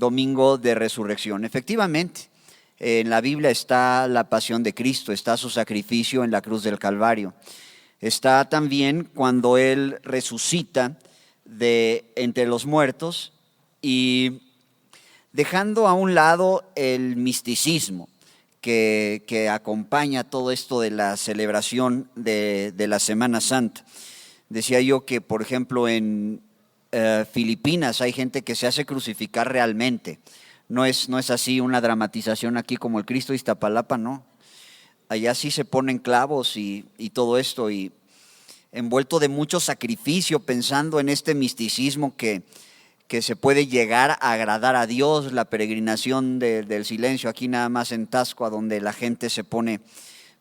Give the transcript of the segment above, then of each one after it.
domingo de resurrección. Efectivamente, en la Biblia está la pasión de Cristo, está su sacrificio en la cruz del Calvario. Está también cuando Él resucita de entre los muertos y dejando a un lado el misticismo que acompaña todo esto de la celebración de la Semana Santa. Decía yo que, por ejemplo, en Filipinas hay gente que se hace crucificar realmente. No es así una dramatización aquí como el Cristo de Iztapalapa, no. Allá sí se ponen clavos y todo esto, y envuelto de mucho sacrificio, pensando en este misticismo que se puede llegar a agradar a Dios, la peregrinación del silencio, aquí nada más en Tasco, donde la gente se pone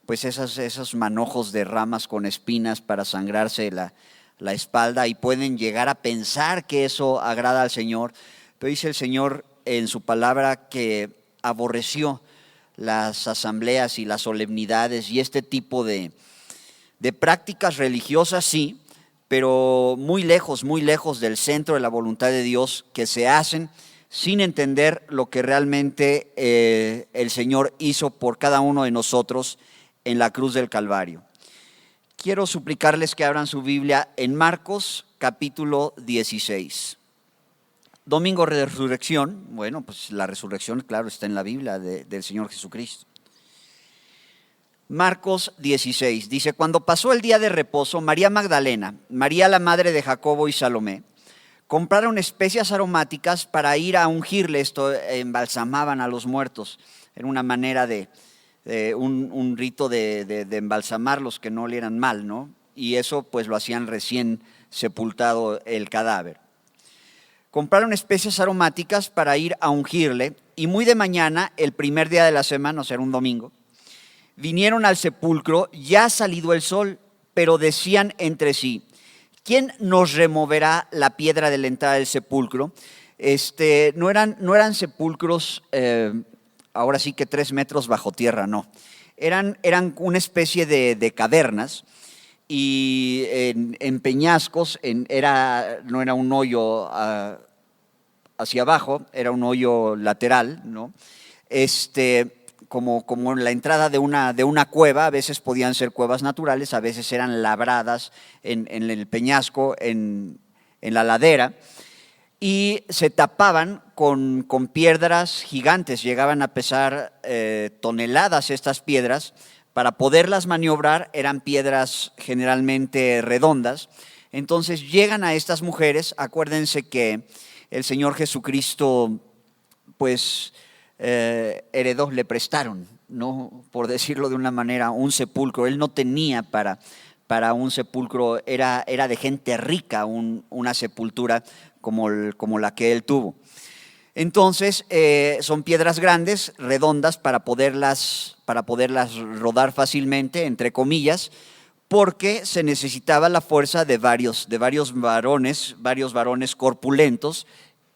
pues esos manojos de ramas con espinas para sangrarse la espalda, y pueden llegar a pensar que eso agrada al Señor. Pero dice el Señor en su palabra que aborreció las asambleas y las solemnidades y este tipo de prácticas religiosas, sí, pero muy lejos del centro de la voluntad de Dios, que se hacen sin entender lo que realmente el Señor hizo por cada uno de nosotros en la cruz del Calvario. Quiero suplicarles que abran su Biblia en Marcos capítulo 16. Domingo de resurrección. Bueno, pues la resurrección, claro, está en la Biblia del Señor Jesucristo. Marcos 16 dice: cuando pasó el día de reposo, María Magdalena, María la madre de Jacobo y Salomé, compraron especias aromáticas para ir a ungirle. Esto embalsamaban a los muertos. Era una manera de un rito de embalsamarlos, que no olieran mal, ¿no? Y eso pues lo hacían recién sepultado el cadáver. Compraron especias aromáticas para ir a ungirle, y muy de mañana, el primer día de la semana, o sea, era un domingo, vinieron al sepulcro ya salido el sol, pero decían entre sí: ¿quién nos removerá la piedra de la entrada del sepulcro? No eran sepulcros, ahora sí que 3 metros bajo tierra, no. Eran una especie de cavernas, y en peñascos, no era un hoyo hacia abajo, era un hoyo lateral, ¿no? Como la entrada de una cueva. A veces podían ser cuevas naturales, a veces eran labradas en el peñasco, en la ladera, y se tapaban con piedras gigantes. Llegaban a pesar toneladas estas piedras. Para poderlas maniobrar eran piedras generalmente redondas. Entonces llegan a estas mujeres. Acuérdense que el Señor Jesucristo pues heredó, le prestaron, ¿no? Por decirlo de una manera, un sepulcro. Él no tenía para un sepulcro, era de gente rica una sepultura como la que él tuvo. Entonces son piedras grandes, redondas, para poderlas rodar fácilmente, entre comillas, porque se necesitaba la fuerza de varios varones corpulentos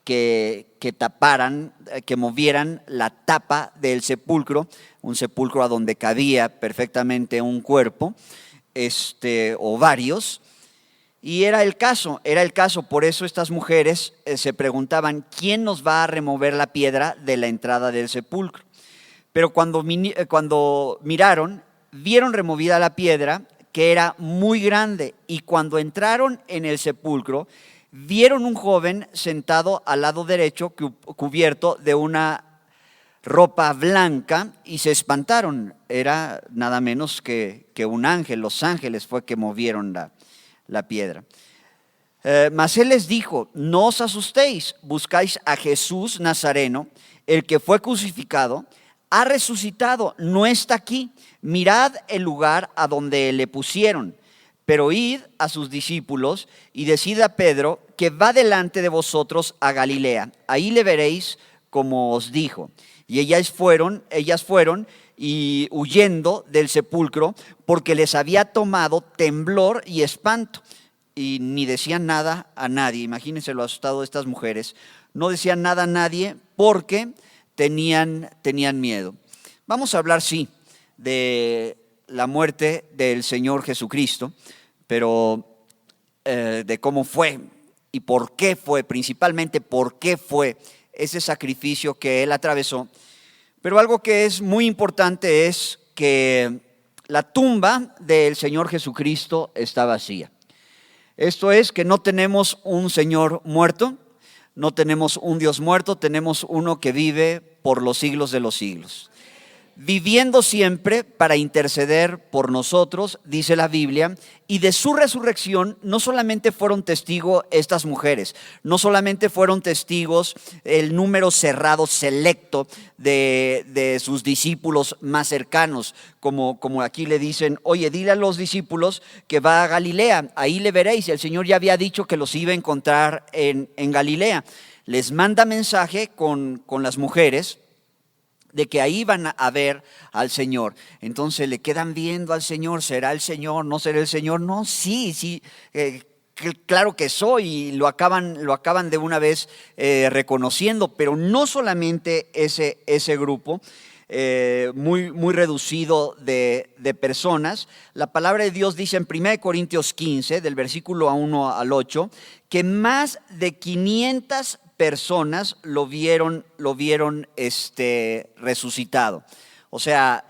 que taparan, que movieran la tapa del sepulcro, un sepulcro a donde cabía perfectamente un cuerpo, o varios. Y era el caso, por eso estas mujeres se preguntaban: ¿quién nos va a remover la piedra de la entrada del sepulcro? Pero cuando miraron, vieron removida la piedra, que era muy grande, y cuando entraron en el sepulcro, vieron un joven sentado al lado derecho, cubierto de una ropa blanca, y se espantaron. Era nada menos que un ángel. Los ángeles fue que movieron la piedra. Mas él les dijo: no os asustéis, buscáis a Jesús Nazareno, el que fue crucificado. Ha resucitado, no está aquí. Mirad el lugar a donde le pusieron. Pero id a sus discípulos y decid a Pedro que va delante de vosotros a Galilea. Ahí le veréis como os dijo. Y ellas fueron y huyendo del sepulcro, porque les había tomado temblor y espanto. Y ni decían nada a nadie. Imagínense lo asustado de estas mujeres. No decían nada a nadie porque tenían miedo. Vamos a hablar, sí, de la muerte del Señor Jesucristo, pero de cómo fue y por qué fue, principalmente por qué fue ese sacrificio que Él atravesó. Pero algo que es muy importante es que la tumba del Señor Jesucristo está vacía. Esto es que no tenemos un Señor muerto, no tenemos un Dios muerto, tenemos uno que vive por los siglos de los siglos, viviendo siempre para interceder por nosotros, dice la Biblia, y de su resurrección no solamente fueron testigos estas mujeres, no solamente fueron testigos el número cerrado, selecto de sus discípulos más cercanos, como aquí le dicen, oye, dile a los discípulos que va a Galilea, ahí le veréis, el Señor ya había dicho que los iba a encontrar en Galilea. Les manda mensaje con las mujeres de que ahí van a ver al Señor. Entonces le quedan viendo al Señor, ¿será el Señor? ¿No será el Señor? No, sí, claro que soy, y lo acaban de una vez reconociendo, pero no solamente ese grupo muy reducido de personas. La palabra de Dios dice en 1 Corintios 15, del versículo 1 al 8, que más de 500 personas lo vieron resucitado. O sea,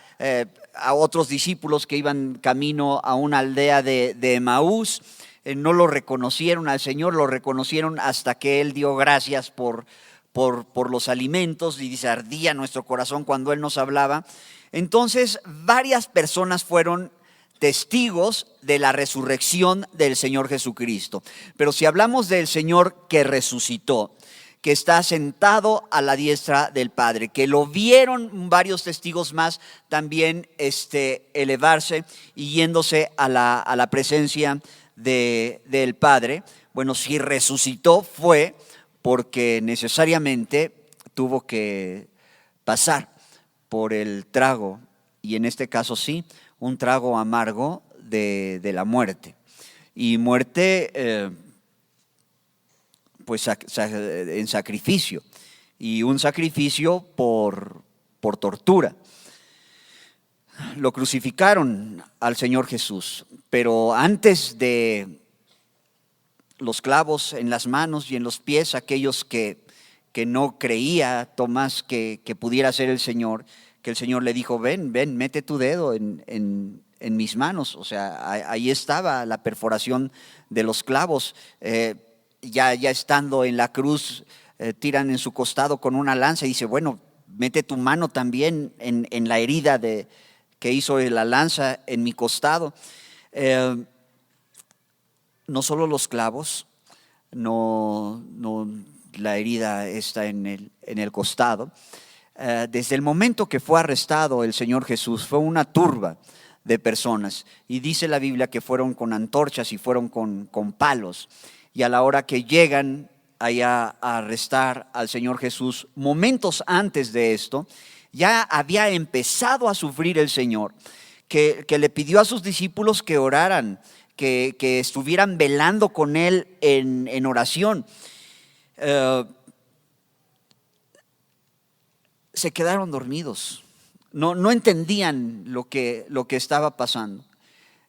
a otros discípulos que iban camino a una aldea de Emaús, no lo reconocieron al Señor, lo reconocieron hasta que Él dio gracias por los alimentos, y dice, ardía nuestro corazón cuando Él nos hablaba. Entonces, varias personas fueron testigos de la resurrección del Señor Jesucristo. Pero si hablamos del Señor que resucitó, que está sentado a la diestra del Padre, que lo vieron varios testigos más también elevarse y yéndose a la presencia del Padre. Bueno, si resucitó fue porque necesariamente tuvo que pasar por el trago, y en este caso sí, un trago amargo de la muerte. Y muerte pues en sacrificio, y un sacrificio por tortura. Lo crucificaron al Señor Jesús, pero antes de los clavos en las manos y en los pies, aquellos que no creía Tomás que pudiera ser el Señor, que el Señor le dijo, ven, mete tu dedo en mis manos. O sea, ahí estaba la perforación de los clavos. Ya estando en la cruz, tiran en su costado con una lanza y dice, bueno, mete tu mano también en la herida que hizo la lanza en mi costado. No solo los clavos, no la herida está en el costado. Desde el momento que fue arrestado el Señor Jesús, fue una turba de personas, y dice la Biblia que fueron con antorchas y fueron con palos. Y a la hora que llegan allá a arrestar al Señor Jesús, momentos antes de esto, ya había empezado a sufrir el Señor, que le pidió a sus discípulos que oraran, que estuvieran velando con Él en oración. Se quedaron dormidos, no entendían lo que estaba pasando.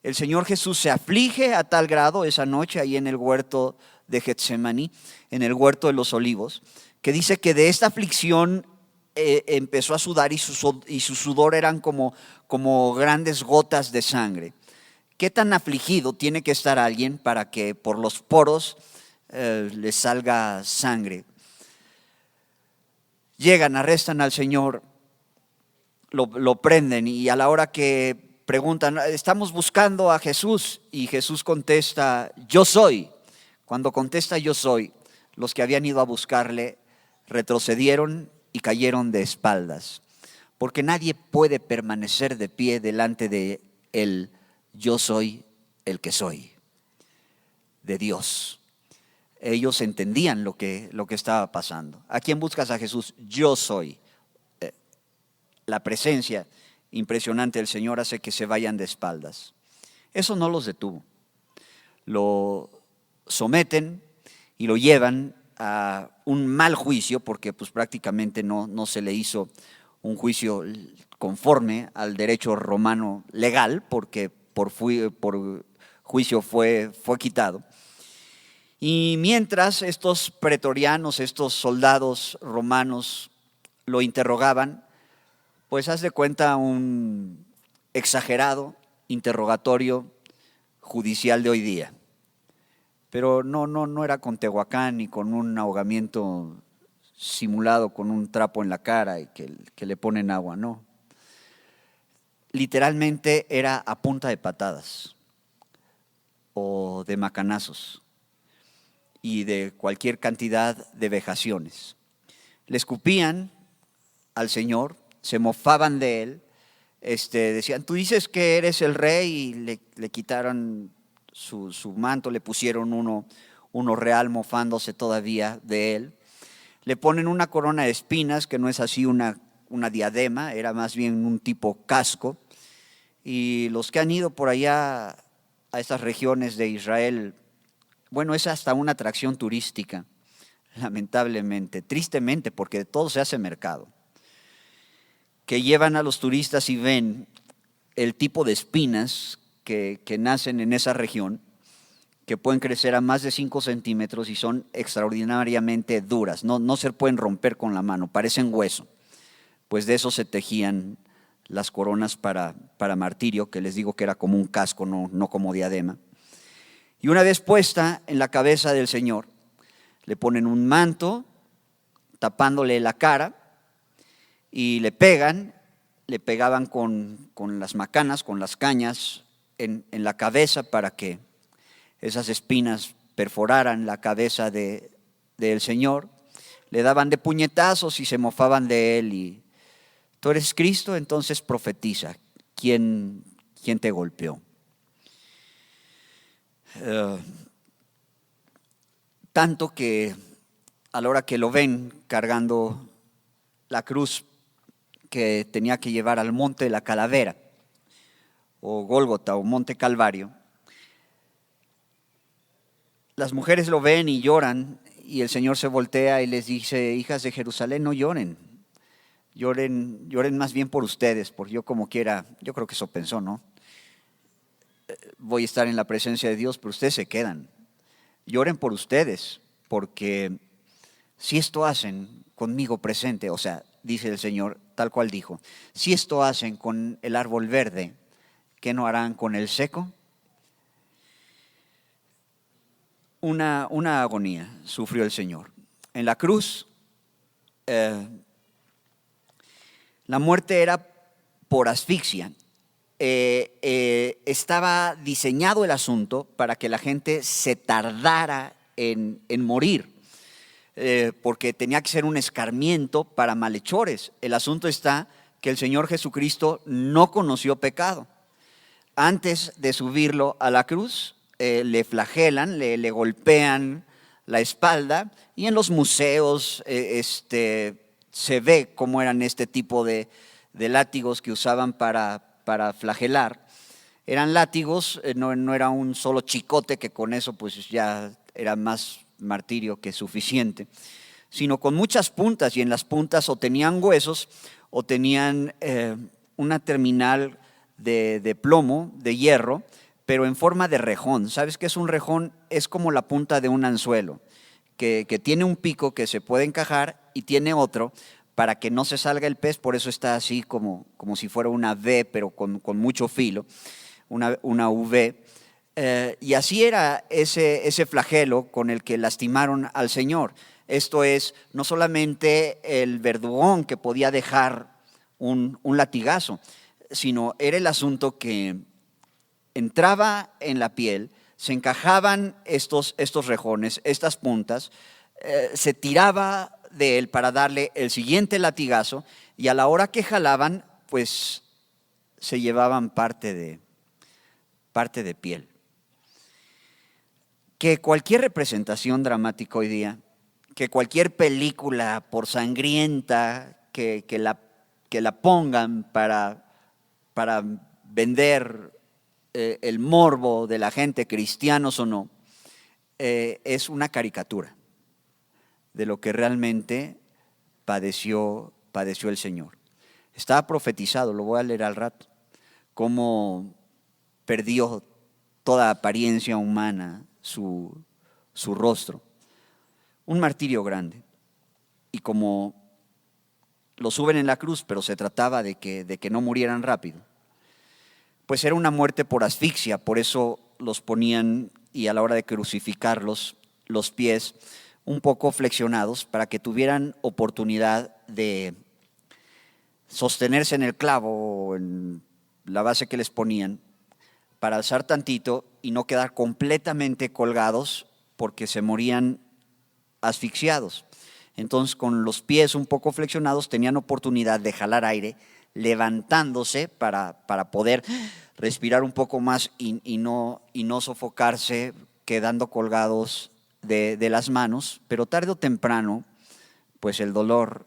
El Señor Jesús se aflige a tal grado esa noche ahí en el huerto de Getsemaní, en el huerto de los olivos, que dice que de esta aflicción empezó a sudar, y su sudor eran como grandes gotas de sangre. ¿Qué tan afligido tiene que estar alguien para que por los poros le salga sangre? Llegan, arrestan al Señor, lo prenden, y a la hora que preguntan, estamos buscando a Jesús, y Jesús contesta, yo soy. Cuando contesta yo soy, los que habían ido a buscarle retrocedieron y cayeron de espaldas, porque nadie puede permanecer de pie delante de él. Yo soy el que soy, de Dios. Ellos entendían lo que estaba pasando. ¿A quién buscas? A Jesús. Yo soy. La presencia impresionante del Señor hace que se vayan de espaldas. Eso no los detuvo. Lo someten y lo llevan a un mal juicio, porque pues prácticamente no se le hizo un juicio conforme al derecho romano legal, porque por juicio fue quitado. Y mientras estos pretorianos, estos soldados romanos lo interrogaban, pues haz de cuenta un exagerado interrogatorio judicial de hoy día. Pero no era con Tehuacán ni con un ahogamiento simulado con un trapo en la cara y que le ponen agua, no. Literalmente era a punta de patadas o de macanazos y de cualquier cantidad de vejaciones. Le escupían al Señor, se mofaban de él, decían, tú dices que eres el rey, y le quitaron su manto, le pusieron uno real mofándose todavía de él. Le ponen una corona de espinas, que no es así una diadema, era más bien un tipo casco. Y los que han ido por allá a estas regiones de Israel, bueno, es hasta una atracción turística, lamentablemente, tristemente, porque de todo se hace mercado, que llevan a los turistas y ven el tipo de espinas que nacen en esa región, que pueden crecer a más de 5 centímetros y son extraordinariamente duras, no se pueden romper con la mano, parecen hueso. Pues de eso se tejían las coronas para martirio, que les digo que era como un casco, no como diadema. Y una vez puesta en la cabeza del Señor, le ponen un manto tapándole la cara y le pegaban con las macanas, con las cañas en la cabeza para que esas espinas perforaran la cabeza del Señor. Le daban de puñetazos y se mofaban de él. Y tú eres Cristo, entonces profetiza. ¿Quién te golpeó? Tanto que a la hora que lo ven cargando la cruz que tenía que llevar al monte de la calavera, o Gólgota, o monte Calvario, las mujeres lo ven y lloran, y el Señor se voltea y les dice, hijas de Jerusalén, no lloren, lloren más bien por ustedes, porque yo como quiera, yo creo que eso pensó, ¿no? Voy a estar en la presencia de Dios, pero ustedes se quedan. Lloren por ustedes, porque si esto hacen conmigo presente, o sea, dice el Señor, tal cual dijo, si esto hacen con el árbol verde, ¿qué no harán con el seco? Una agonía sufrió el Señor. En la cruz, la muerte era por asfixia. Estaba diseñado el asunto para que la gente se tardara en morir, porque tenía que ser un escarmiento para malhechores. El asunto está que el Señor Jesucristo no conoció pecado. Antes de subirlo a la cruz, le flagelan, le golpean la espalda, y en los museos se ve cómo eran este tipo de látigos que usaban para flagelar. Eran látigos, no era un solo chicote, que con eso pues ya era más martirio que suficiente, sino con muchas puntas, y en las puntas o tenían huesos o tenían una terminal de plomo, de hierro, pero en forma de rejón. ¿Sabes qué es un rejón? Es como la punta de un anzuelo, que tiene un pico que se puede encajar y tiene otro para que no se salga el pez, por eso está así como si fuera una V, pero con mucho filo, una V. Y así era ese flagelo con el que lastimaron al Señor. Esto es, no solamente el verdugón que podía dejar un latigazo, sino era el asunto que entraba en la piel, se encajaban estos rejones, estas puntas, se tiraba de él para darle el siguiente latigazo, y a la hora que jalaban, pues se llevaban parte de piel. Que cualquier representación dramática hoy día, que cualquier película por sangrienta que la pongan para vender el morbo de la gente, cristianos o no, es una caricatura de lo que realmente padeció el Señor. Estaba profetizado, lo voy a leer al rato, cómo perdió toda apariencia humana su su rostro. Un martirio grande. Y como lo suben en la cruz, pero se trataba de que no murieran rápido, pues era una muerte por asfixia, por eso los ponían, y a la hora de crucificarlos, los pies un poco flexionados para que tuvieran oportunidad de sostenerse en el clavo o en la base que les ponían, para alzar tantito y no quedar completamente colgados porque se morían asfixiados. Entonces, con los pies un poco flexionados tenían oportunidad de jalar aire, levantándose para poder respirar un poco más y no sofocarse quedando colgados de las manos. Pero tarde o temprano, pues el dolor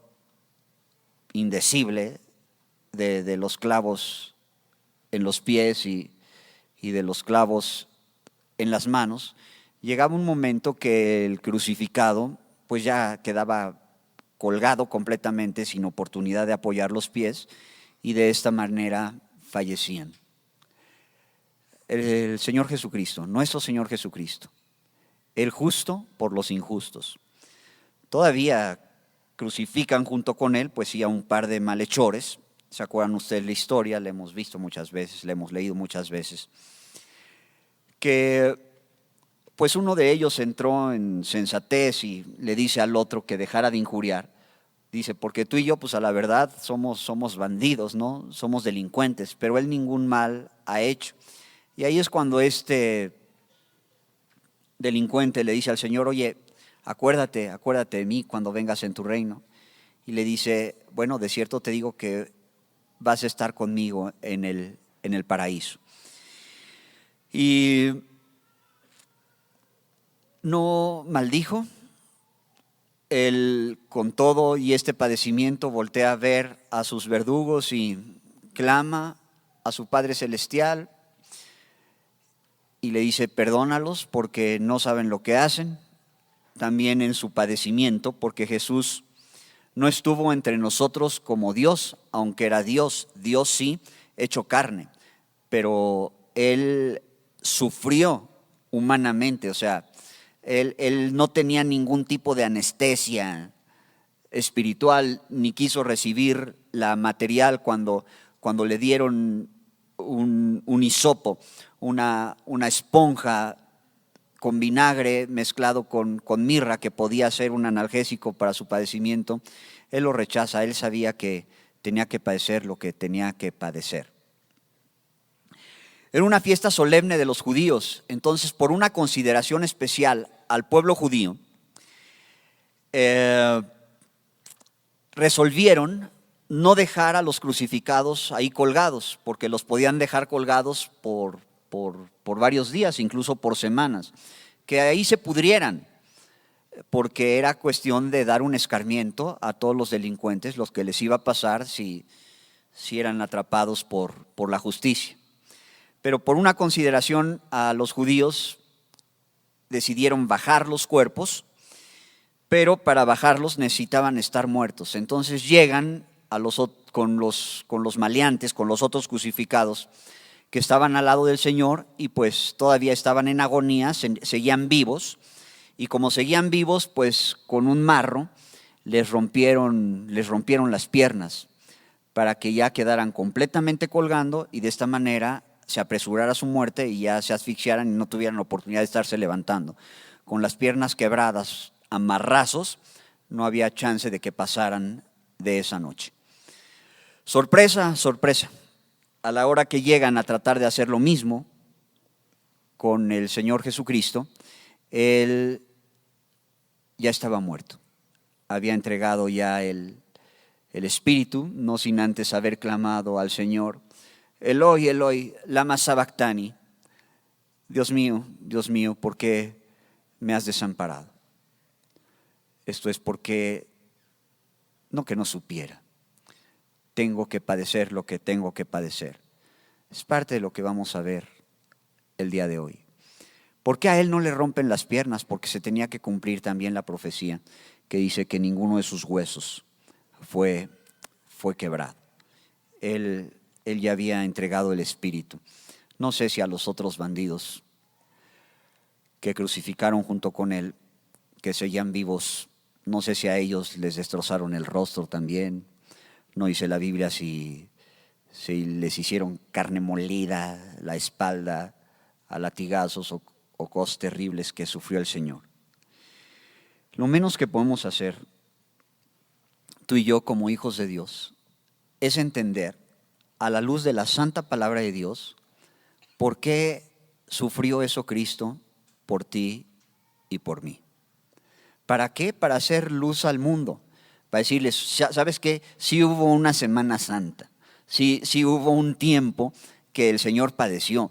indecible de los clavos en los pies y de los clavos en las manos, llegaba un momento que el crucificado pues ya quedaba colgado completamente sin oportunidad de apoyar los pies y de esta manera fallecían. El Señor Jesucristo, nuestro Señor Jesucristo, el justo por los injustos. Todavía crucifican junto con él, pues sí, a un par de malhechores. ¿Se acuerdan ustedes la historia? La hemos visto muchas veces, la hemos leído muchas veces. Que pues uno de ellos entró en sensatez y le dice al otro que dejara de injuriar. Dice, porque tú y yo, pues a la verdad, somos bandidos, ¿no? Somos delincuentes, pero él ningún mal ha hecho. Y ahí es cuando este delincuente le dice al Señor, oye, acuérdate de mí cuando vengas en tu reino. Y le dice, bueno, de cierto te digo que vas a estar conmigo en el paraíso. Y no maldijo. Él, con todo y este padecimiento, voltea a ver a sus verdugos y clama a su Padre Celestial y le dice, perdónalos porque no saben lo que hacen. También en su padecimiento, porque Jesús no estuvo entre nosotros como Dios, aunque era Dios, Dios sí, hecho carne, pero Él sufrió humanamente, o sea, Él no tenía ningún tipo de anestesia espiritual, ni quiso recibir la material cuando le dieron un hisopo, una esponja con vinagre mezclado con mirra que podía ser un analgésico para su padecimiento. Él lo rechaza, él sabía que tenía que padecer lo que tenía que padecer. Era una fiesta solemne de los judíos, entonces por una consideración especial al pueblo judío, resolvieron no dejar a los crucificados ahí colgados, porque los podían dejar colgados por varios días, incluso por semanas, que ahí se pudrieran, porque era cuestión de dar un escarmiento a todos los delincuentes, los que les iba a pasar si eran atrapados por la justicia. Pero por una consideración a los judíos decidieron bajar los cuerpos, pero para bajarlos necesitaban estar muertos. Entonces llegan con los maleantes, con los otros crucificados que estaban al lado del Señor y pues todavía estaban en agonía, seguían vivos, y como seguían vivos, pues con un marro les rompieron las piernas para que ya quedaran completamente colgando y de esta manera se apresurara su muerte y ya se asfixiaran y no tuvieran la oportunidad de estarse levantando. Con las piernas quebradas a marrazos, no había chance de que pasaran de esa noche. Sorpresa, sorpresa. A la hora que llegan a tratar de hacer lo mismo con el Señor Jesucristo, Él ya estaba muerto. Había entregado ya el Espíritu, no sin antes haber clamado al Señor, Eloi, Eloi, lama sabactani. Dios mío, ¿por qué me has desamparado? Esto es porque, no que no supiera, tengo que padecer lo que tengo que padecer. Es parte de lo que vamos a ver el día de hoy. ¿Por qué a él no le rompen las piernas? Porque se tenía que cumplir también la profecía que dice que ninguno de sus huesos fue quebrado. Él ya había entregado el Espíritu. No sé si a los otros bandidos que crucificaron junto con él, que seguían vivos. No sé si a ellos les destrozaron el rostro también. No dice la Biblia si les hicieron carne molida, la espalda, a latigazos o cosas terribles que sufrió el Señor. Lo menos que podemos hacer, tú y yo como hijos de Dios, es entender a la luz de la santa palabra de Dios por qué sufrió eso Cristo por ti y por mí. ¿Para qué? Para hacer luz al mundo, para decirles, ¿sabes qué? Sí hubo una Semana Santa, sí hubo un tiempo que el Señor padeció,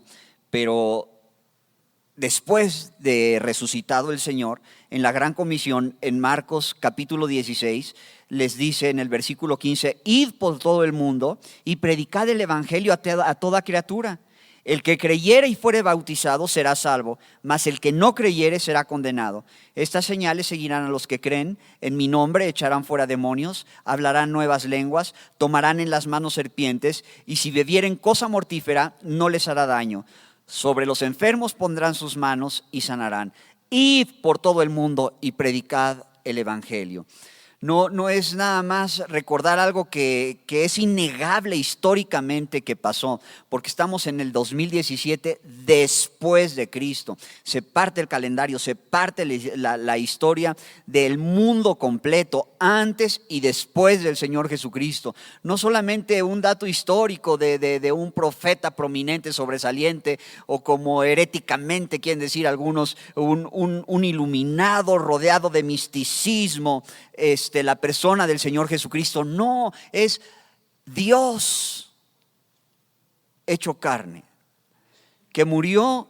pero después de resucitado el Señor, en la Gran Comisión, en Marcos capítulo 16, les dice en el versículo 15, id por todo el mundo y predicad el evangelio a toda criatura. El que creyere y fuere bautizado será salvo, mas el que no creyere será condenado. Estas señales seguirán a los que creen. En mi nombre echarán fuera demonios, hablarán nuevas lenguas, tomarán en las manos serpientes, y si bebieren cosa mortífera no les hará daño. Sobre los enfermos pondrán sus manos y sanarán. Id por todo el mundo y predicad el evangelio. No es nada más recordar algo que es innegable históricamente que pasó, porque estamos en el 2017 después de Cristo. Se parte el calendario, se parte la historia del mundo completo, antes y después del Señor Jesucristo. No solamente un dato histórico de un profeta prominente, sobresaliente, o como heréticamente quieren decir algunos, un iluminado rodeado de misticismo, la persona del Señor Jesucristo. No, es Dios hecho carne, que murió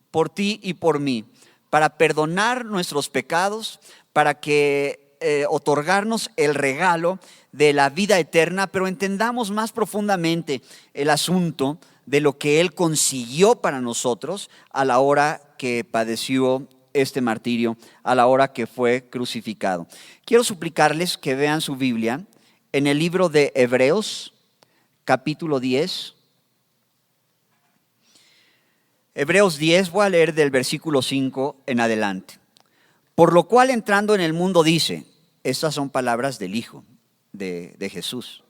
por ti y por mí, para perdonar nuestros pecados, para que otorgarnos el regalo de la vida eterna, pero entendamos más profundamente el asunto de lo que Él consiguió para nosotros a la hora que padeció este martirio, a la hora que fue crucificado. Quiero suplicarles que vean su Biblia en el libro de Hebreos, capítulo 10. Hebreos 10, voy a leer del versículo 5 en adelante. Por lo cual, entrando en el mundo, dice, estas son palabras del Hijo de Jesús.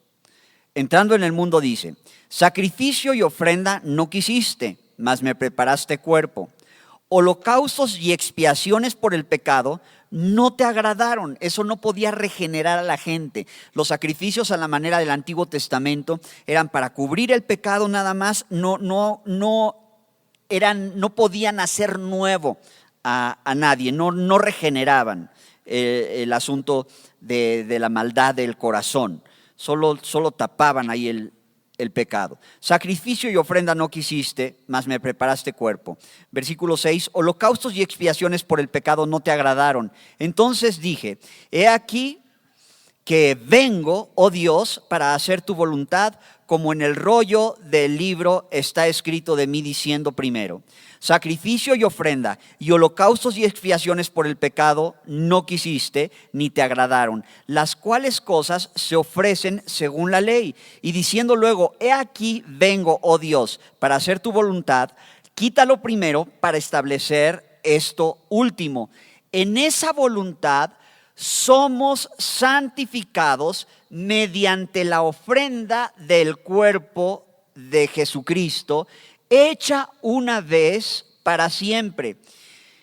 Entrando en el mundo dice, sacrificio y ofrenda no quisiste, mas me preparaste cuerpo. Holocaustos y expiaciones por el pecado no te agradaron. Eso no podía regenerar a la gente. Los sacrificios a la manera del Antiguo Testamento eran para cubrir el pecado nada más. No podían hacer nuevo a nadie. No regeneraban el asunto de la maldad del corazón. Solo tapaban ahí el pecado. Sacrificio y ofrenda no quisiste, mas me preparaste cuerpo. Versículo 6, holocaustos y expiaciones por el pecado no te agradaron. Entonces dije, he aquí que vengo, oh Dios, para hacer tu voluntad, como en el rollo del libro está escrito de mí diciendo primero, sacrificio y ofrenda y holocaustos y expiaciones por el pecado no quisiste ni te agradaron, las cuales cosas se ofrecen según la ley. Y diciendo luego, he aquí vengo, oh Dios, para hacer tu voluntad, quítalo primero para establecer esto último. En esa voluntad somos santificados mediante la ofrenda del cuerpo de Jesucristo, hecha una vez para siempre.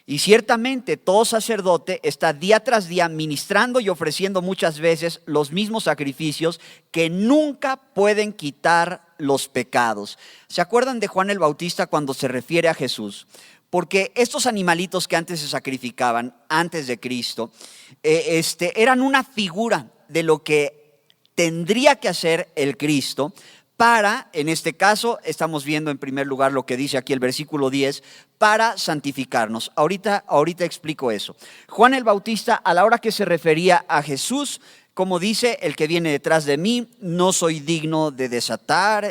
Y ciertamente todo sacerdote está día tras día ministrando y ofreciendo muchas veces los mismos sacrificios que nunca pueden quitar los pecados. ¿Se acuerdan de Juan el Bautista cuando se refiere a Jesús? Porque estos animalitos que antes se sacrificaban, antes de Cristo, eran una figura de lo que tendría que hacer el Cristo para, en este caso, estamos viendo en primer lugar lo que dice aquí el versículo 10, para santificarnos. Ahorita explico eso. Juan el Bautista, a la hora que se refería a Jesús, como dice, el que viene detrás de mí, no soy digno de desatar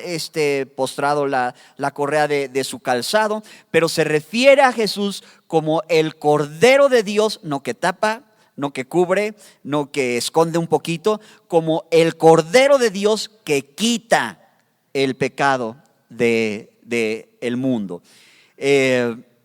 postrado la correa de su calzado, pero se refiere a Jesús como el Cordero de Dios, no que tapa, no que cubre, no que esconde un poquito, como el Cordero de Dios que quita el pecado del mundo.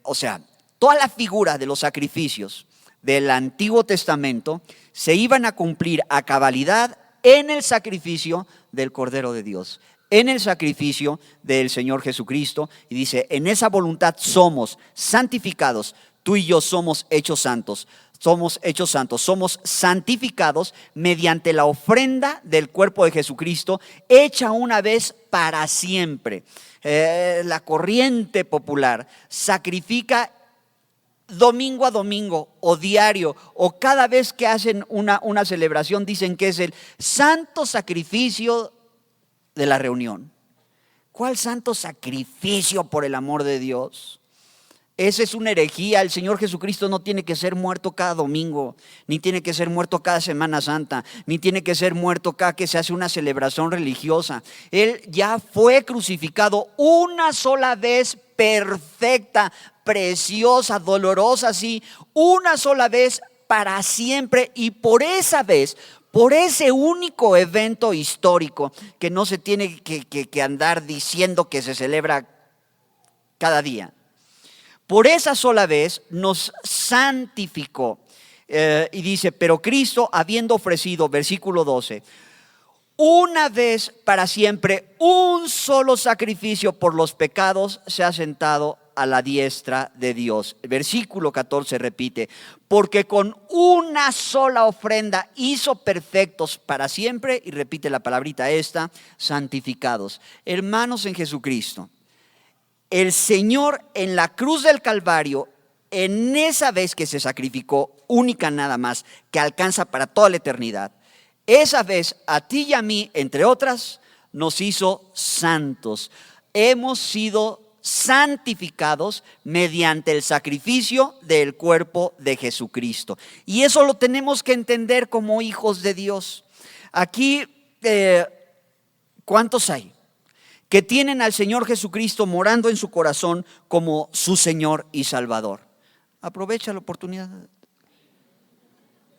O sea, Toda la figura de los sacrificios del Antiguo Testamento se iban a cumplir a cabalidad en el sacrificio del Cordero de Dios, en el sacrificio del Señor Jesucristo. Y dice, en esa voluntad somos santificados, tú y yo somos hechos santos. Somos hechos santos, somos santificados mediante la ofrenda del cuerpo de Jesucristo, hecha una vez para siempre. La corriente popular sacrifica domingo a domingo o diario o cada vez que hacen una celebración, dicen que es el santo sacrificio de la reunión. ¿Cuál santo sacrificio, por el amor de Dios? Esa es una herejía. El Señor Jesucristo no tiene que ser muerto cada domingo, ni tiene que ser muerto cada Semana Santa, ni tiene que ser muerto cada que se hace una celebración religiosa. Él ya fue crucificado una sola vez, perfecta, preciosa, dolorosa, sí, una sola vez para siempre. Y por esa vez, por ese único evento histórico que no se tiene que andar diciendo que se celebra cada día, por esa sola vez nos santificó. Y dice, pero Cristo, habiendo ofrecido, versículo 12, una vez para siempre un solo sacrificio por los pecados, se ha sentado a la diestra de Dios. El versículo 14 repite, porque con una sola ofrenda hizo perfectos para siempre, y repite la palabrita esta, santificados. Hermanos en Jesucristo, el Señor en la cruz del Calvario, en esa vez que se sacrificó, única nada más, que alcanza para toda la eternidad, esa vez a ti y a mí, entre otras, nos hizo santos. Hemos sido santificados mediante el sacrificio del cuerpo de Jesucristo. Y eso lo tenemos que entender como hijos de Dios. Aquí, ¿cuántos hay que tienen al Señor Jesucristo morando en su corazón como su Señor y Salvador? Aprovecha la oportunidad.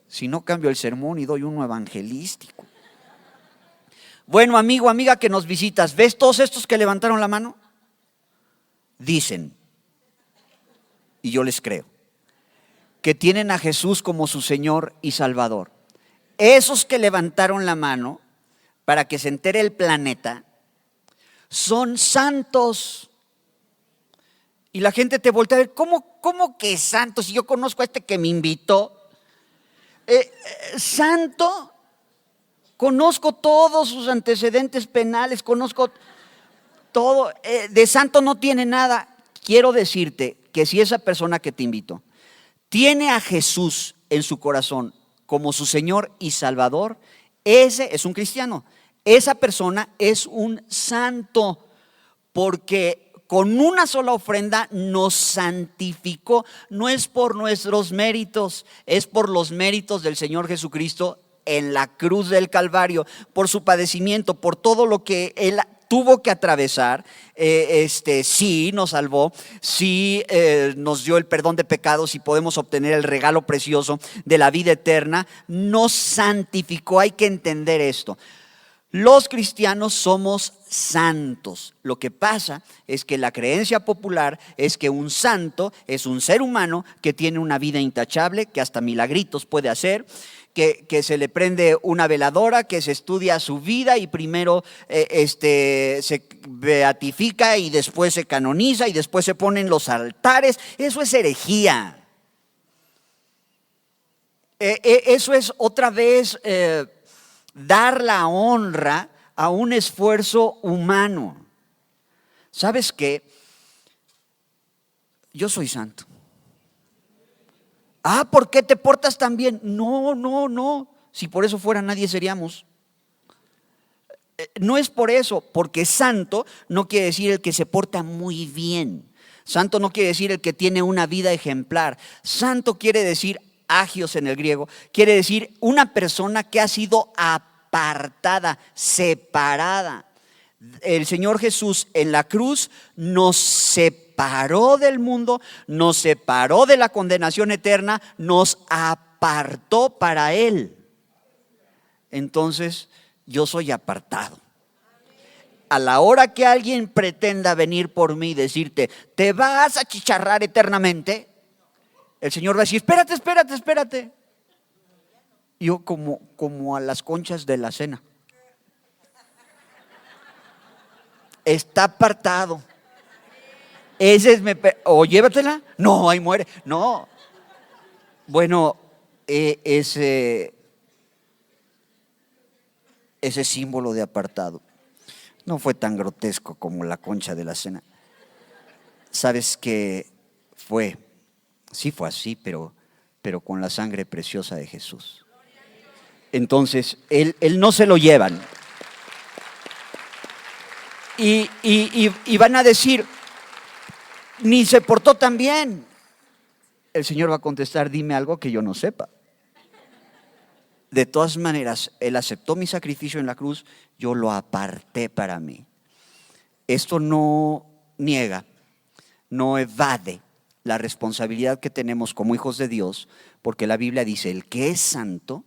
Si no, cambio el sermón y doy uno evangelístico. Bueno, amigo, amiga que nos visitas, ¿ves todos estos que levantaron la mano? Dicen, y yo les creo, que tienen a Jesús como su Señor y Salvador. Esos que levantaron la mano, para que se entere el planeta, son santos. Y la gente te voltea a ver, ¿cómo que santos? Si yo conozco a este que me invitó. Santo, conozco todos sus antecedentes penales, conozco todo. De santo no tiene nada. Quiero decirte que si esa persona que te invitó tiene a Jesús en su corazón como su Señor y Salvador, ese es un cristiano. Esa persona es un santo, porque con una sola ofrenda nos santificó. No es por nuestros méritos, es por los méritos del Señor Jesucristo en la cruz del Calvario, por su padecimiento, por todo lo que Él tuvo que atravesar. Sí nos salvó, sí nos dio el perdón de pecados y podemos obtener el regalo precioso de la vida eterna. Nos santificó. Hay que entender esto. Los cristianos somos santos. Lo que pasa es que la creencia popular es que un santo es un ser humano que tiene una vida intachable, que hasta milagritos puede hacer, que se le prende una veladora, que se estudia su vida y primero se beatifica y después se canoniza y después se ponen los altares. Eso es herejía. Eso es otra vez dar la honra a un esfuerzo humano. ¿Sabes qué? Yo soy santo. ¿Por qué te portas tan bien? No. Si por eso fuera, nadie seríamos. No es por eso, porque santo no quiere decir el que se porta muy bien. Santo no quiere decir el que tiene una vida ejemplar. Santo quiere decir, agios en el griego, quiere decir una persona que ha sido apartada, separada. El Señor Jesús en la cruz nos separó del mundo, nos separó de la condenación eterna, nos apartó para Él. Entonces, yo soy apartado. A la hora que alguien pretenda venir por mí y decirte, ¿te vas a chicharrar eternamente? el Señor va a decir, espérate, espérate, espérate. Yo como a las conchas de la cena. Está apartado. Ese es o llévatela. No, ahí muere. No. Bueno, ese símbolo de apartado no fue tan grotesco como la concha de la cena. Sabes que sí fue así, pero con la sangre preciosa de Jesús. Entonces, él no se lo llevan. Y van a decir, ni se portó tan bien. El Señor va a contestar, dime algo que yo no sepa. De todas maneras, Él aceptó mi sacrificio en la cruz, yo lo aparté para mí. Esto no niega, no evade la responsabilidad que tenemos como hijos de Dios, porque la Biblia dice, el que es santo,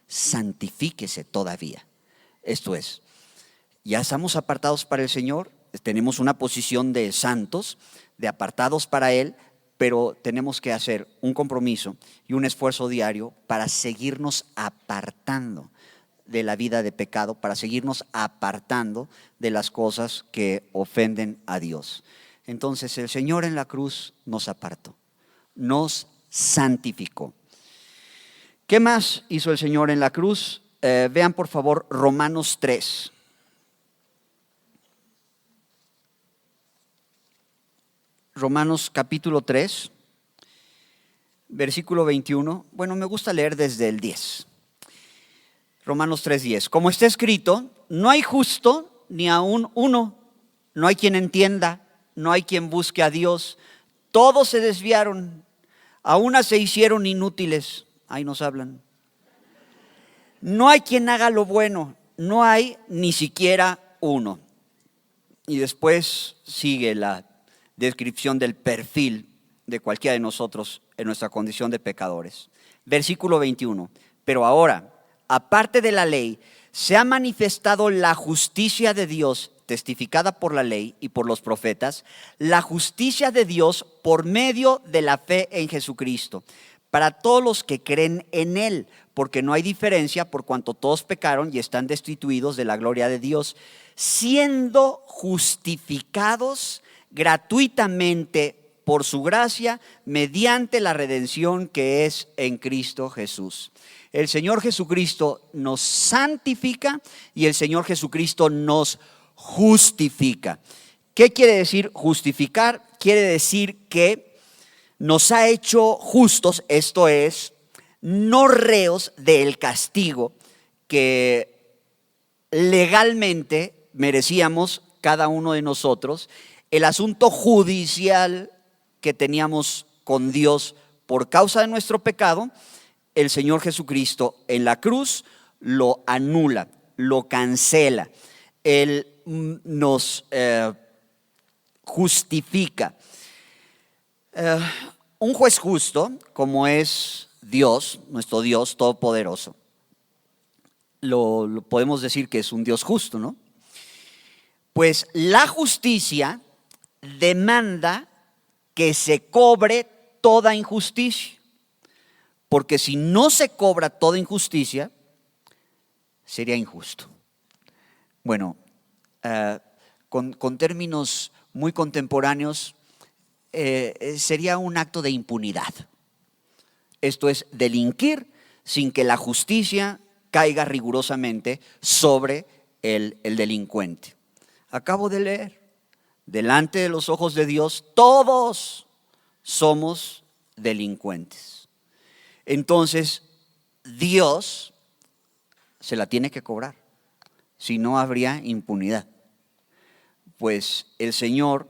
santifíquese todavía. Esto es, ya estamos apartados para el Señor, tenemos una posición de santos, de apartados para Él, pero tenemos que hacer un compromiso y un esfuerzo diario para seguirnos apartando de la vida de pecado, para seguirnos apartando de las cosas que ofenden a Dios. Entonces el Señor en la cruz nos apartó, nos santificó. ¿Qué más hizo el Señor en la cruz? Vean por favor Romanos 3. Romanos capítulo 3, versículo 21. Bueno, me gusta leer desde el 10. Romanos 3:10. Como está escrito, no hay justo ni aún uno, no hay quien entienda, no hay quien busque a Dios. Todos se desviaron, a una se hicieron inútiles. Ahí nos hablan. No hay quien haga lo bueno, no hay ni siquiera uno. Y después sigue la descripción del perfil de cualquiera de nosotros en nuestra condición de pecadores. Versículo 21. Pero ahora, aparte de la ley, se ha manifestado la justicia de Dios, testificada por la ley y por los profetas, la justicia de Dios por medio de la fe en Jesucristo, para todos los que creen en Él, porque no hay diferencia por cuanto todos pecaron y están destituidos de la gloria de Dios, siendo justificados gratuitamente por su gracia mediante la redención que es en Cristo Jesús. El Señor Jesucristo nos santifica y el Señor Jesucristo nos justifica. ¿Qué quiere decir justificar? Quiere decir que nos ha hecho justos, esto es, no reos del castigo que legalmente merecíamos cada uno de nosotros. El asunto judicial que teníamos con Dios por causa de nuestro pecado, el Señor Jesucristo en la cruz lo anula, lo cancela. Él nos justifica. Un juez justo, como es Dios, nuestro Dios todopoderoso, lo podemos decir que es un Dios justo, ¿no? Pues la justicia demanda que se cobre toda injusticia, porque si no se cobra toda injusticia, sería injusto. Bueno, con términos muy contemporáneos, sería un acto de impunidad. Esto es delinquir sin que la justicia caiga rigurosamente sobre el delincuente. Acabo de leer, delante de los ojos de Dios, todos somos delincuentes. Entonces, Dios se la tiene que cobrar, si no habría impunidad. Pues el Señor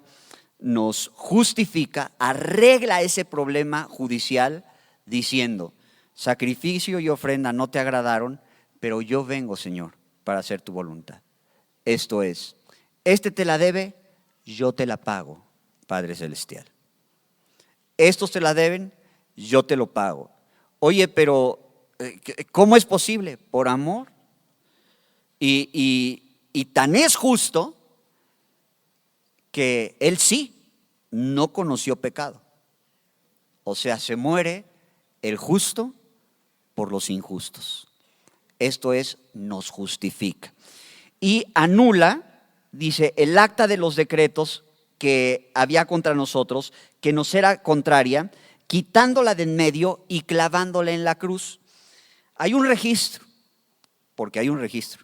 nos justifica, arregla ese problema judicial diciendo, sacrificio y ofrenda no te agradaron, pero yo vengo, Señor, para hacer tu voluntad. Esto es, este te la debe, yo te la pago, Padre Celestial. Estos te la deben, yo te lo pago. Oye, pero ¿cómo es posible? Por amor. Y tan es justo que Él sí no conoció pecado. O sea, se muere el justo por los injustos. Esto es, nos justifica. Y anula, dice, el acta de los decretos que había contra nosotros, que nos era contraria, quitándola de en medio y clavándola en la cruz. Hay un registro, porque hay un registro,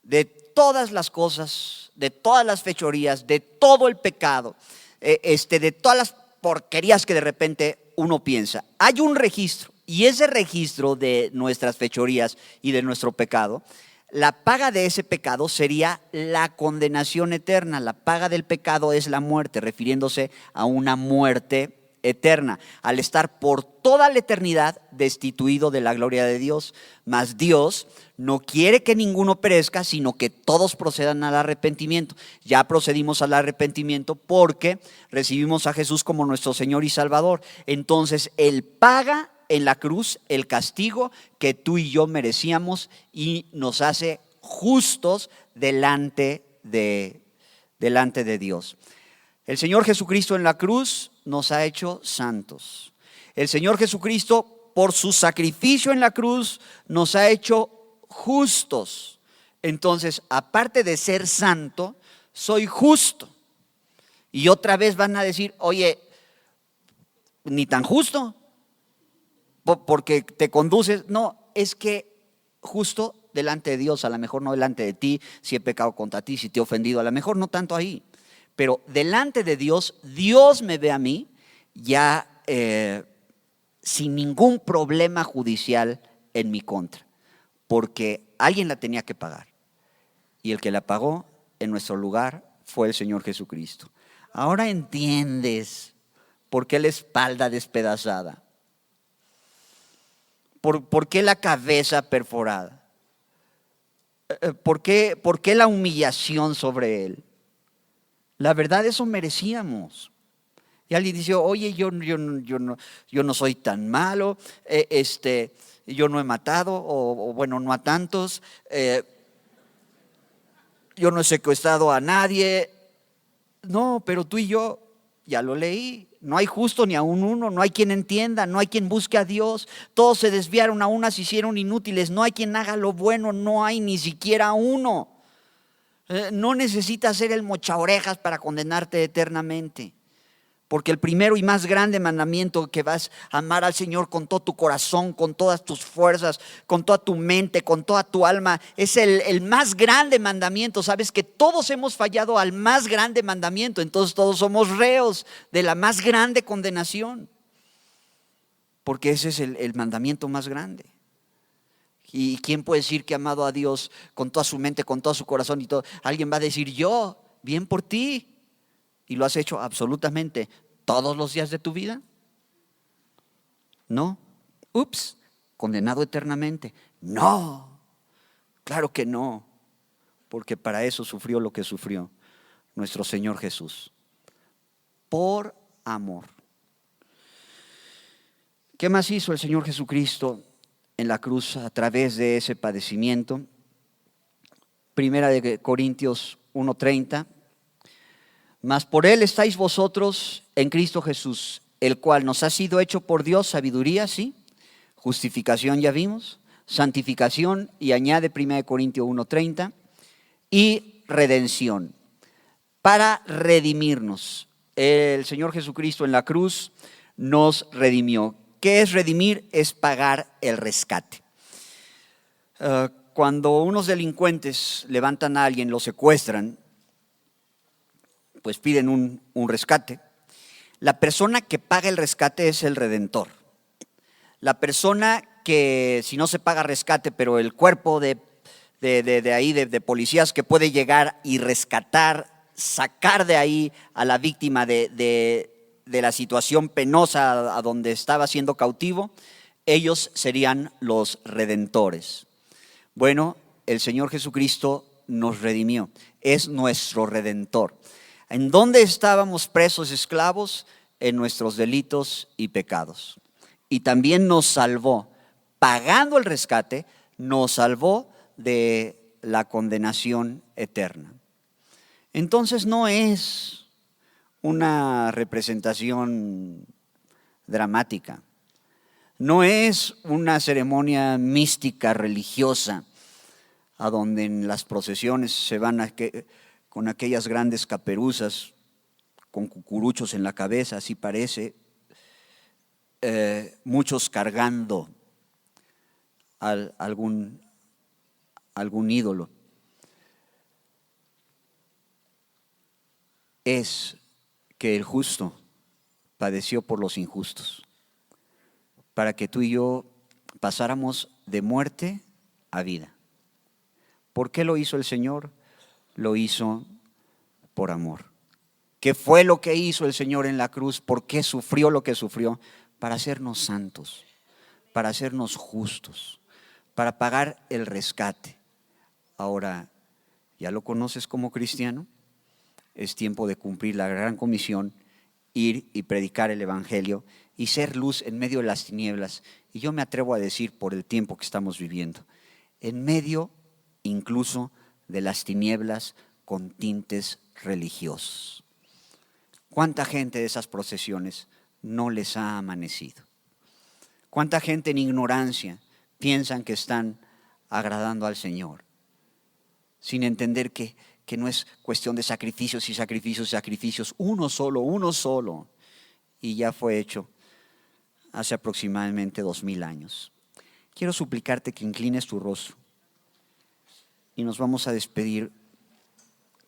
de todas las cosas, de todas las fechorías, de todo el pecado, de todas las porquerías que de repente uno piensa. Hay un registro, y ese registro de nuestras fechorías y de nuestro pecado, la paga de ese pecado sería la condenación eterna. La paga del pecado es la muerte, refiriéndose a una muerte eterna, al estar por toda la eternidad destituido de la gloria de Dios. Mas Dios no quiere que ninguno perezca, sino que todos procedan al arrepentimiento. Ya procedimos al arrepentimiento porque recibimos a Jesús como nuestro Señor y Salvador. Entonces Él paga en la cruz el castigo que tú y yo merecíamos y nos hace justos delante de Dios. El Señor Jesucristo en la cruz nos ha hecho santos. El Señor Jesucristo, por su sacrificio en la cruz, nos ha hecho justos. Entonces, aparte de ser santo, soy justo. Y otra vez van a decir, oye, ni tan justo, porque te conduces. No, es que justo delante de Dios, a lo mejor no delante de ti, si he pecado contra ti, si te he ofendido, a lo mejor no tanto ahí. Pero delante de Dios, Dios me ve a mí ya sin ningún problema judicial en mi contra, porque alguien la tenía que pagar. Y el que la pagó en nuestro lugar fue el Señor Jesucristo. Ahora entiendes por qué la espalda despedazada, por qué la cabeza perforada, por qué la humillación sobre él. La verdad, eso merecíamos. Y alguien dice, oye, yo no soy tan malo, yo no he matado, o bueno, no a tantos, yo no he secuestrado a nadie. No, pero tú y yo, ya lo leí, no hay justo ni aun uno, no hay quien entienda, no hay quien busque a Dios, todos se desviaron, a unas se hicieron inútiles, no hay quien haga lo bueno, no hay ni siquiera uno. No necesitas ser el mochaorejas para condenarte eternamente. Porque el primero y más grande mandamiento, que vas a amar al Señor con todo tu corazón, con todas tus fuerzas, con toda tu mente, con toda tu alma, es el más grande mandamiento. Sabes que todos hemos fallado al más grande mandamiento, entonces todos somos reos de la más grande condenación. Porque ese es el mandamiento más grande. ¿Y quién puede decir que ha amado a Dios con toda su mente, con todo su corazón y todo? Alguien va a decir, yo, bien por ti. ¿Y lo has hecho absolutamente todos los días de tu vida? No. Ups, condenado eternamente. No, claro que no. Porque para eso sufrió lo que sufrió nuestro Señor Jesús. Por amor. ¿Qué más hizo el Señor Jesucristo en la cruz a través de ese padecimiento? Primera de Corintios 1:30. Mas por Él estáis vosotros en Cristo Jesús, el cual nos ha sido hecho por Dios sabiduría, ¿sí? Justificación, ya vimos. Santificación, y añade 1 Corintios 1:30. Y redención, para redimirnos. El Señor Jesucristo en la cruz nos redimió. ¿Qué es redimir? Es pagar el rescate. Cuando unos delincuentes levantan a alguien, lo secuestran, pues piden un rescate. La persona que paga el rescate es el redentor. La persona que, si no se paga rescate, pero el cuerpo de policías que puede llegar y rescatar, sacar de ahí a la víctima de la situación penosa a donde estaba siendo cautivo, ellos serían los redentores. Bueno, el Señor Jesucristo nos redimió, es nuestro redentor. ¿En dónde estábamos presos, esclavos? En nuestros delitos y pecados. Y también nos salvó, pagando el rescate, nos salvó de la condenación eterna. Entonces no es una representación dramática. No es una ceremonia mística religiosa a donde en las procesiones se van con aquellas grandes caperuzas, con cucuruchos en la cabeza, así parece, muchos cargando algún ídolo. Es que el justo padeció por los injustos, para que tú y yo pasáramos de muerte a vida. ¿Por qué lo hizo el Señor? Lo hizo por amor. ¿Qué fue lo que hizo el Señor en la cruz? ¿Por qué sufrió lo que sufrió? Para hacernos santos, para hacernos justos, para pagar el rescate. Ahora, ¿ya lo conoces como cristiano? Es tiempo de cumplir la gran comisión, ir y predicar el evangelio y ser luz en medio de las tinieblas. Y yo me atrevo a decir, por el tiempo que estamos viviendo, en medio incluso de las tinieblas con tintes religiosos. ¿Cuánta gente de esas procesiones no les ha amanecido? ¿Cuánta gente en ignorancia piensan que están agradando al Señor, sin entender que no es cuestión de sacrificios y sacrificios y sacrificios, uno solo, y ya fue hecho hace aproximadamente 2000 años. Quiero suplicarte que inclines tu rostro y nos vamos a despedir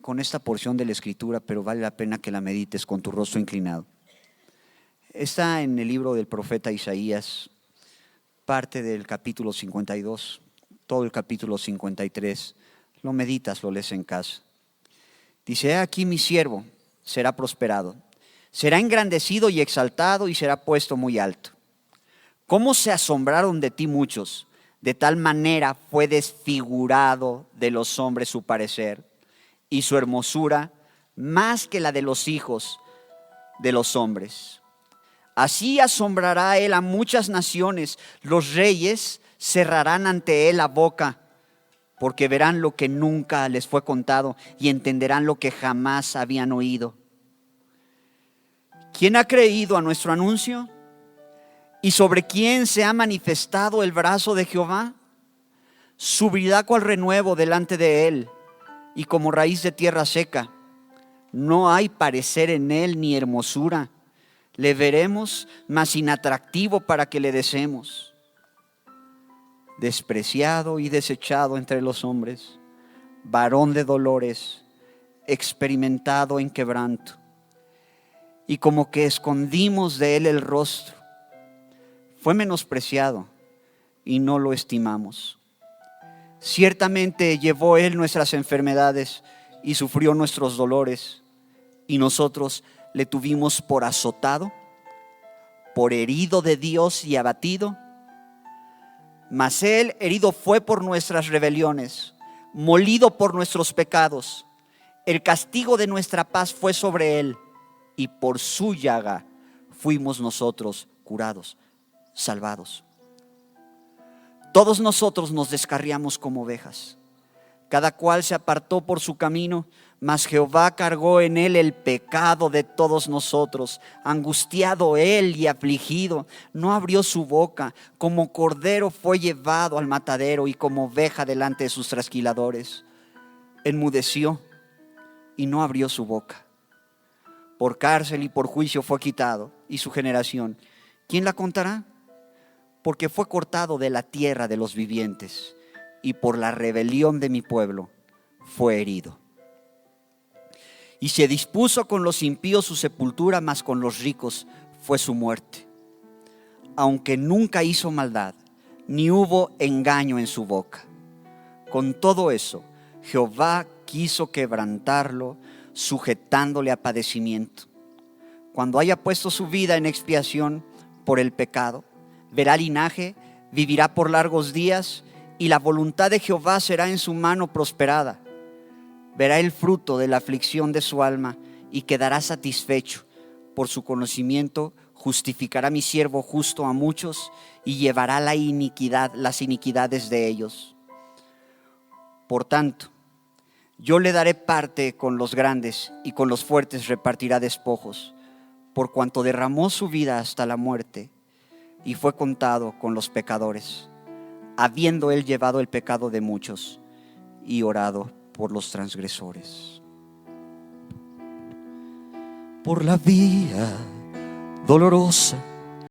con esta porción de la Escritura, pero vale la pena que la medites con tu rostro inclinado. Está en el libro del profeta Isaías, parte del capítulo 52, todo el capítulo 53. Lo meditas, lo lees en casa. Dice: he aquí mi siervo será prosperado, será engrandecido y exaltado y será puesto muy alto. ¿Cómo se asombraron de ti muchos? De tal manera fue desfigurado de los hombres su parecer, y su hermosura más que la de los hijos de los hombres. Así asombrará él a muchas naciones, los reyes cerrarán ante él la boca, porque verán lo que nunca les fue contado y entenderán lo que jamás habían oído. ¿Quién ha creído a nuestro anuncio? ¿Y sobre quién se ha manifestado el brazo de Jehová? Subirá cual renuevo delante de él, y como raíz de tierra seca. No hay parecer en él ni hermosura. Le veremos, mas inatractivo para que le deseemos. Despreciado y desechado entre los hombres, varón de dolores, experimentado en quebranto. Y como que escondimos de él el rostro. Fue menospreciado y no lo estimamos. Ciertamente llevó él nuestras enfermedades y sufrió nuestros dolores, y nosotros le tuvimos por azotado, por herido de Dios y abatido. Mas él herido fue por nuestras rebeliones, molido por nuestros pecados. El castigo de nuestra paz fue sobre él, y por su llaga fuimos nosotros curados, salvados. Todos nosotros nos descarriamos como ovejas, cada cual se apartó por su camino, mas Jehová cargó en él el pecado de todos nosotros. Angustiado él y afligido, no abrió su boca. Como cordero fue llevado al matadero, y como oveja delante de sus trasquiladores. Enmudeció y no abrió su boca. Por cárcel y por juicio fue quitado, y su generación, ¿quién la contará? Porque fue cortado de la tierra de los vivientes, y por la rebelión de mi pueblo fue herido. Y se dispuso con los impíos su sepultura, mas con los ricos fue su muerte. Aunque nunca hizo maldad, ni hubo engaño en su boca. Con todo eso, Jehová quiso quebrantarlo, sujetándole a padecimiento. Cuando haya puesto su vida en expiación por el pecado, verá linaje, vivirá por largos días, y la voluntad de Jehová será en su mano prosperada. Verá el fruto de la aflicción de su alma y quedará satisfecho. Por su conocimiento justificará mi siervo justo a muchos y llevará las iniquidades de ellos. Por tanto, yo le daré parte con los grandes y con los fuertes repartirá despojos, por cuanto derramó su vida hasta la muerte y fue contado con los pecadores, habiendo él llevado el pecado de muchos y orado por los transgresores. Por la vía dolorosa